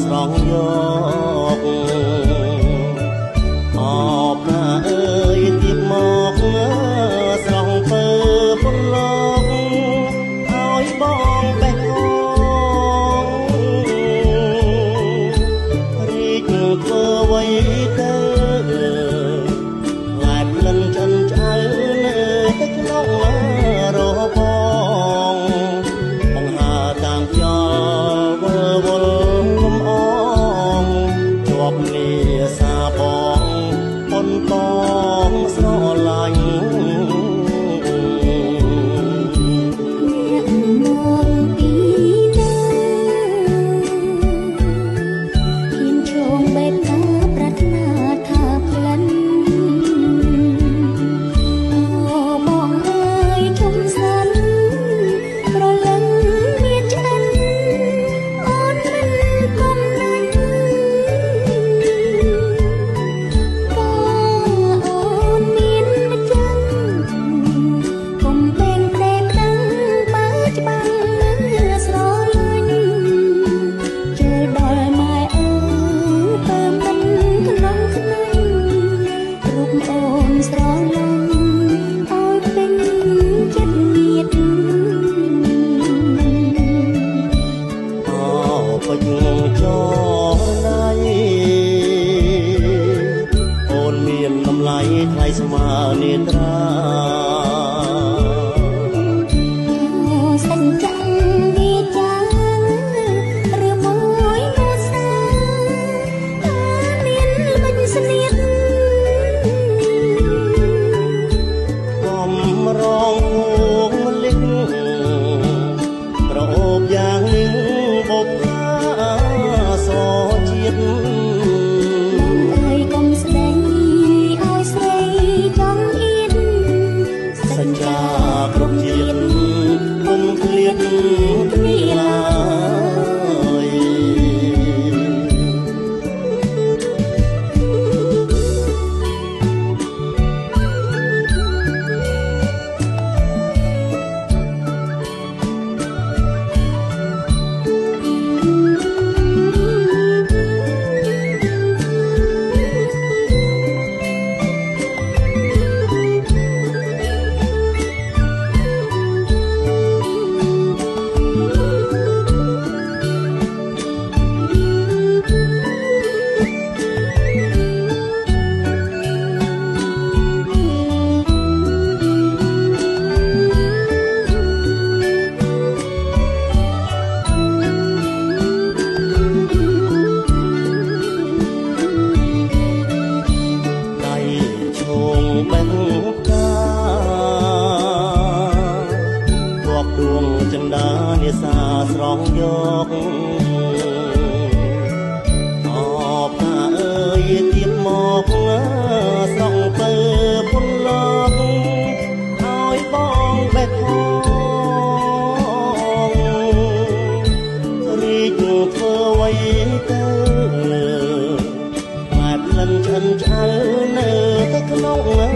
ស្រង់យកអបណាអើយទៀបមកស្រង់ពើពន្លកឲ្យបងបេះងរីកធ្វើអ្វីទៅឡែបលិនចិនឆ្អៅនៅតែក្នុងរបងបង្ហើតាមខ្យល់វល់វល់លំអងជាប់លាសាបងប៉ុនបងស្រឡាញ់ថ្លៃស្មើនេត្រាសិនចាំវាចាំឬមួយនោះសាមានមិនស្នៀតកំរងងលិចប្រអូបយ៉ាងនេះបុកសជាតិសញ្ចាគ្រប់ជាតិគុំឃ្លាតគ្នាឡើយបេះកាគប់ដួងចិន្តានេសាស្រង់យកអបណាអើយទៀបមកស្រង់ពើពន្លកឲ្យបងបេះងរីកធ្វើអ្វីទៅបែបលិនឆ្អិនឆ្អៅនៅតែក្នុង